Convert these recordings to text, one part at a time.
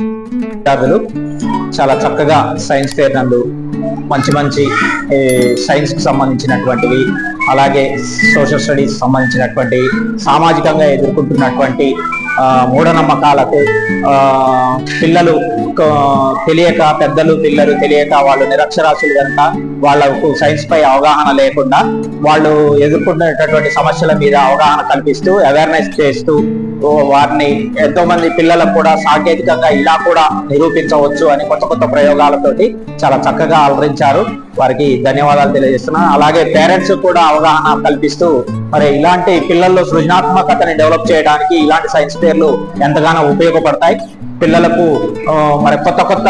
విద్యార్థులు చాలా చక్కగా సైన్స్ ఫేర్ నందు మంచి మంచి సైన్స్ కి సంబంధించినటువంటివి, అలాగే సోషల్ స్టడీస్ సంబంధించినటువంటి, సామాజికంగా ఎదుర్కొంటున్నటువంటి మూఢనమ్మకాలకు పిల్లలు తెలియక, పెద్దలు పిల్లలు తెలియక, వాళ్ళు నిరక్షరాస్యులు కనుక వాళ్ళకు సైన్స్ పై అవగాహన లేకుండా వాళ్ళు ఎదుర్కొంటున్నటువంటి సమస్యల మీద అవగాహన కల్పిస్తూ, అవేర్నెస్ చేస్తూ వారిని ఎంతో మంది పిల్లలకు కూడా సాంకేతికంగా ఇలా కూడా నిరూపించవచ్చు అని కొత్త కొత్త ప్రయోగాలతోటి చాలా చక్కగా అలరించారు. వారికి ధన్యవాదాలు తెలియజేస్తున్నాను. అలాగే పేరెంట్స్ కూడా అవగాహన కల్పిస్తూ మరి ఇలాంటి పిల్లల్లో సృజనాత్మకతని డెవలప్ చేయడానికి ఇలాంటి సైన్స్ ఫేర్లు ఎంతగానో ఉపయోగపడతాయి. పిల్లలకు మరి కొత్త కొత్త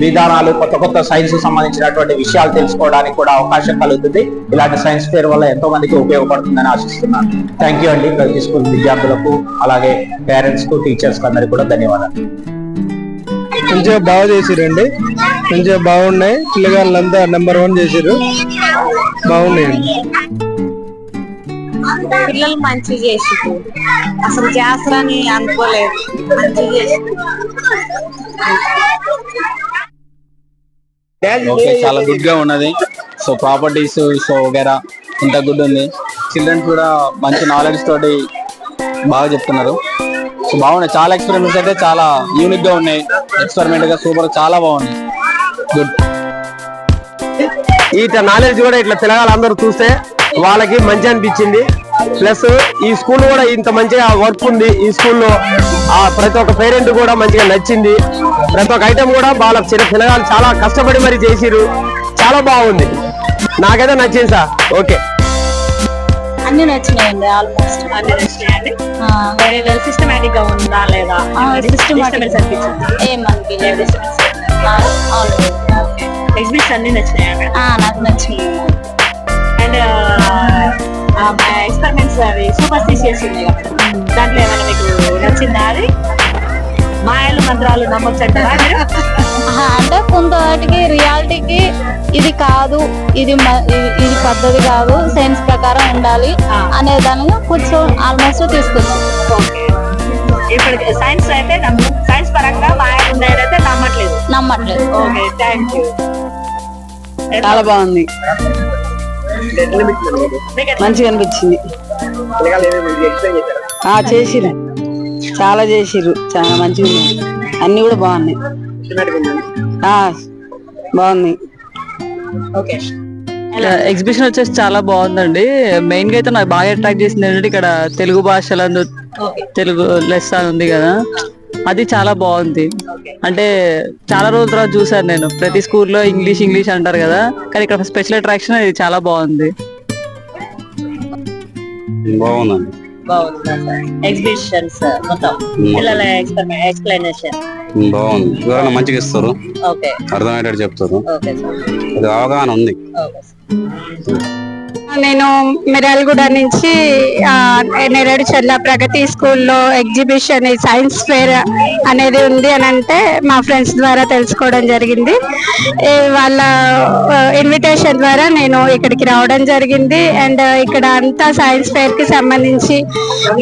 విధానాలు, కొత్త కొత్త సైన్స్ సంబంధించినటువంటి విషయాలు తెలుసుకోవడానికి కూడా అవకాశం కలుగుతుంది. ఇలాంటి సైన్స్ ఫేర్ వల్ల ఎంతో మందికి ఉపయోగపడుతుందని ఆశిస్తున్నాను. థ్యాంక్ యూ అండి. ప్రతి స్కూల్ విద్యార్థులకు, అలాగే పేరెంట్స్ కు, టీచర్స్ కు అందరికీ కూడా ధన్యవాదాలు. మంచిగా బాగా చేసిరండి, మంచిగా బాగున్నాయి. పిల్లగాళ్ళంతా నెంబర్ 1 చేసిరు, బాగున్నాయండి. పిల్లలు మంచి చేసి అసలు చేస్తారని అనుకోలేదు, మంచి చేసి. చాలా గుడ్ గా ఉన్నది. సో ప్రాపర్టీస్ సో వగేరా ఇంత గుడ్ ఉంది. చిల్డ్రన్స్ కూడా మంచి నాలెడ్జ్ తోటి బాగా చెప్తున్నారు. సో బాగున్నాయి. చాలా ఎక్స్పెరిమెంట్స్ అయితే చాలా యూనిక్ గా ఉన్నాయి. ఎక్స్పెరిమెంట్ గా సూపర్, చాలా బాగున్నాయి. గుడ్. ఈ నాలెడ్జ్ కూడా ఇట్లా పిల్లగాళ్ళందరూ చూస్తే వాళ్ళకి మంచి అనిపించింది. ప్లస్ ఈ స్కూల్ కూడా ఇంత మంచిగా వర్క్ ఉంది. ఈ స్కూల్లో ప్రతి ఒక్క పేరెంట్ కూడా మంచిగా నచ్చింది. ప్రతి ఒక్క ఐటమ్ కూడా వాళ్ళ పిల్లగాళ్ళు చాలా కష్టపడి మరి చేసిరు. చాలా బాగుంది, నాకైతే నచ్చింది సార్. ఓకే, అన్ని నచ్చినాయండి, ఆల్మోస్ట్ అన్ని నచ్చినాయండి. Very well. సిస్టమేటిక్ గా ఉందా లేదా? సిస్టమేటిక్ అనిపించింది. ఏమనిపించలేదు. ఎగ్జిబిట్స్ అన్ని నచ్చినాయండి. నాకు నచ్చినాయి. అండ్ ఎక్స్పెరిమెంట్స్ అవి సూపర్స్టిషియస్ ఉన్నాయి కదా, దాంట్లో ఏమైనా మీకు నచ్చిందా? అది మాయలు మంత్రాలు నమ్మొచ్చంటారా? అంటే కొంత వాటికి రియాలిటీకి ఇది కాదు, ఇది పద్ధతి కాదు, సైన్స్ ప్రకారం ఉండాలి అనే దానిని కొంచెం ఆల్మోస్ట్ తీసుకున్నాం. ఇప్పుడు సైన్స్ అయితే సైన్స్ పరంగా మాయలు ఉన్నాయైతే నమ్మట్లేదు. Okay, thank you. చాలా బాగుంది, మంచిగా అనిపించింది. చేసిరు, చాలా చేసిర్రు, చాలా మంచిగా ఉన్నాయి. అన్ని కూడా బాగున్నాయి, బాగున్నాయి. ఎగ్జిబిషన్ వచ్చేసి చాలా బాగుందండి. మెయిన్ గా అయితే నాకు బాగా అట్రాక్ట్ చేసింది ఏంటంటే ఇక్కడ తెలుగు భాషలందు తెలుగు లెస్ అని ఉంది కదా, అది చాలా బాగుంది. అంటే చాలా రోజుల తర్వాత చూసాను నేను. ప్రతి స్కూల్లో ఇంగ్లీష్ అంటారు కదా, కానీ ఇక్కడ స్పెషల్ అట్రాక్షన్ ఇది చాలా బాగుంది. ఎగ్జిబిషన్స్ మొత్తం పిల్లల ఎక్స్ప్లెనేషన్ బాగుంది. వివరణ మంచిగా ఇస్తారు, అర్థమయ్యేటట్టు చెప్తారు, అవగాహన ఉంది. నేను మిర్యాలగూడ నుంచి నేరేడు చెర్ల ప్రగతి స్కూల్లో ఎగ్జిబిషన్ సైన్స్ ఫేర్ అనేది ఉంది అని అంటే మా ఫ్రెండ్స్ ద్వారా తెలుసుకోవడం జరిగింది. వాళ్ళ ఇన్విటేషన్ ద్వారా నేను ఇక్కడికి రావడం జరిగింది. అండ్ ఇక్కడ అంతా సైన్స్ ఫేర్ కి సంబంధించి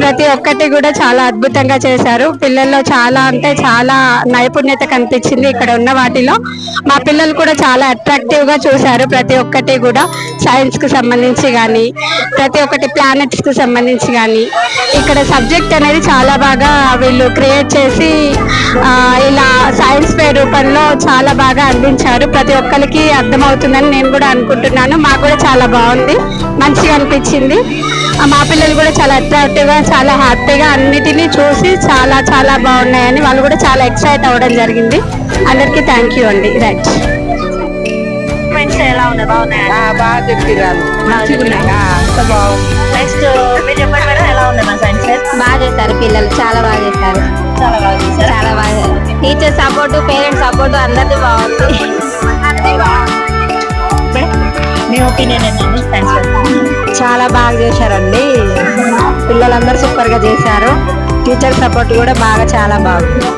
ప్రతి ఒక్కటి కూడా చాలా అద్భుతంగా చేశారు. పిల్లల్లో చాలా అంటే చాలా నైపుణ్యత కనిపించింది ఇక్కడ ఉన్న వాటిలో. మా పిల్లలు కూడా చాలా అట్రాక్టివ్ గా చూశారు ప్రతి ఒక్కటి కూడా. సైన్స్ కి సంబంధించి కానీ, ప్రతి ఒక్కటి ప్లానెట్స్ కి సంబంధించి కానీ ఇక్కడ సబ్జెక్ట్ అనేది చాలా బాగా వీళ్ళు క్రియేట్ చేసి ఇలా సైన్స్ ఫేర్ రూపంలో చాలా బాగా అందించారు. ప్రతి ఒక్కరికి అర్థమవుతుందని నేను కూడా అనుకుంటున్నాను. మాకు కూడా చాలా బాగుంది, మంచిగా అనిపించింది. మా పిల్లలు కూడా చాలా అట్రాక్టివ్ గా, చాలా హ్యాపీగా అన్నిటినీ చూసి చాలా చాలా బాగున్నాయని వాళ్ళు కూడా చాలా ఎక్సైట్ అవ్వడం జరిగింది. అందరికీ థ్యాంక్ యూ అండి. రైట్. ఎలా ఉన్నాయి? బాగా చెప్పిరాను, నెక్స్ట్ మీరు చెప్పండి మేడం, ఎలా ఉంది మన సైన్స్ ఫేర్? బాగా చేశారు పిల్లలు, చాలా బాగా చేశారు. చాలా బాగా టీచర్ సపోర్ట్, పేరెంట్స్ సపోర్ట్ అందరిది బాగుంది. మీ ఒపీనియన్ ఏంటండి సైన్స్ ఫేర్? చాలా బాగా చేశారండి, పిల్లలందరూ సూపర్ గా చేశారు. టీచర్ సపోర్ట్ కూడా బాగా చాలా బాగుంది.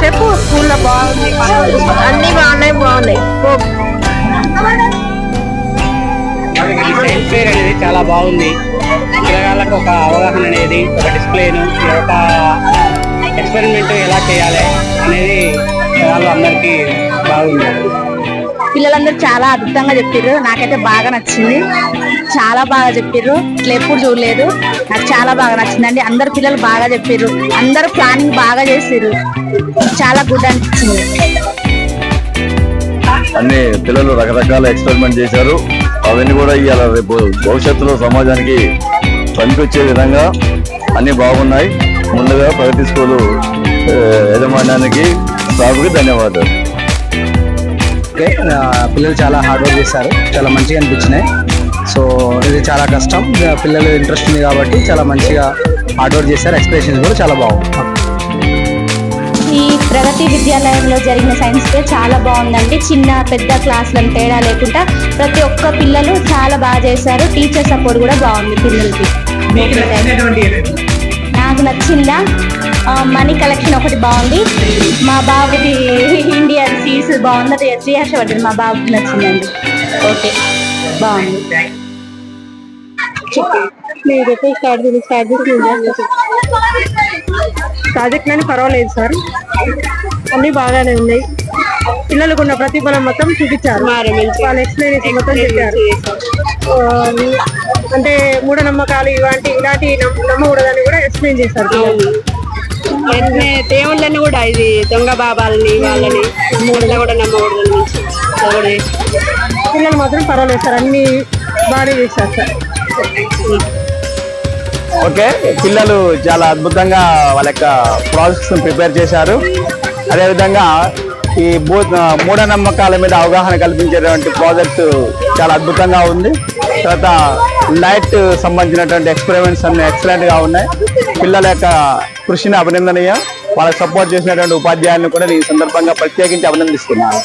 చెప్పు. స్కూల్లో బాగుంది, అన్ని బాగున్నాయి. సైన్స్ ఫేర్ అనేది చాలా బాగుంది. పిల్లగాళ్ళకు ఒక అవగాహన అనేది, ఒక డిస్ప్లేను, ఒక ఎక్స్పెరిమెంట్ ఎలా చేయాలి అనేది వాళ్ళు అందరికీ బాగుంది. పిల్లలందరూ చాలా అద్భుతంగా చెప్పారు. నాకైతే బాగా నచ్చింది, చాలా బాగా చెప్పారు. ఇట్లా ఎప్పుడు చూడలేదు, నాకు చాలా బాగా నచ్చిందండి. అందరు పిల్లలు బాగా చెప్పారు, అందరూ ప్లానింగ్ బాగా చేసారు, చాలా గుడ్ అనిపించింది. అన్ని పిల్లలు రకరకాల ఎక్స్పెరిమెంట్ చేశారు. అవన్నీ కూడా ఇవాళ రేపు భవిష్యత్తులో సమాజానికి పనికొచ్చే విధంగా అన్ని బాగున్నాయి. ముందుగా ప్రగతి స్కూలు యాజమాన్యానికి స్టాఫ్కి ధన్యవాదాలు. పిల్లలు చాలా హార్డ్ వర్క్ చేశారు, చాలా మంచిగా అనిపించినాయి. సో ఇది చాలా కష్టం, పిల్లలు ఇంట్రెస్ట్ ఉంది కాబట్టి చాలా మంచిగా హార్డ్ వర్క్ చేశారు. ఎక్స్ప్రెషన్స్ కూడా చాలా బాగుంది. ఈ ప్రగతి విద్యాలయంలో జరిగిన సైన్స్ డే చాలా బాగుందండి. చిన్న పెద్ద క్లాసులను తేడా లేకుండా ప్రతి ఒక్క పిల్లలు చాలా బాగా చేశారు. టీచర్ సపోర్ట్ కూడా బాగుంది పిల్లలకి. నాకు నచ్చిందా మనీ కలెక్షన్ ఒకటి బాగుంది. మా బాబుది ఇండియన్ సీడ్స్ బాగుంది, అది 3 years పడ్డది. మా బాబుకి నచ్చిందండి. ఓకే, బాగుంది. ప్రాజెక్ట్ అని పర్వాలేదు సార్, అన్ని బాగానే ఉన్నాయి. పిల్లలకు ఉన్న ప్రతిఫలం మొత్తం చూపించారు, వాళ్ళ ఎక్స్ప్లెనేషన్ మొత్తం చెప్పారు. అంటే మూఢనమ్మకాలు ఇలాంటి నమ్మకూడదని కూడా ఎక్స్ప్లెయిన్ చేశారు. దేవుళ్ళని కూడా ఇది దొంగ బాబాలని వాళ్ళని మూడలా కూడా నమ్మకూడదు. పిల్లలు మాత్రం పర్వాలేదు సార్, అన్ని బాగానే చేశారు సార్. ఓకే, పిల్లలు చాలా అద్భుతంగా వాళ్ళ యొక్క ప్రాజెక్ట్స్ ప్రిపేర్ చేశారు. అదేవిధంగా ఈ మూఢనమ్మకాల మీద అవగాహన కల్పించేటువంటి ప్రాజెక్ట్ చాలా అద్భుతంగా ఉంది. తర్వాత లైట్ సంబంధించినటువంటి ఎక్స్పెరిమెంట్స్ అన్ని ఎక్సలెంట్ గా ఉన్నాయి. పిల్లల యొక్క కృషిని అభినందనీయం. వాళ్ళకి సపోర్ట్ చేసినటువంటి ఉపాధ్యాయులను కూడా ఈ సందర్భంగా ప్రత్యేకించి అభినందిస్తున్నాను.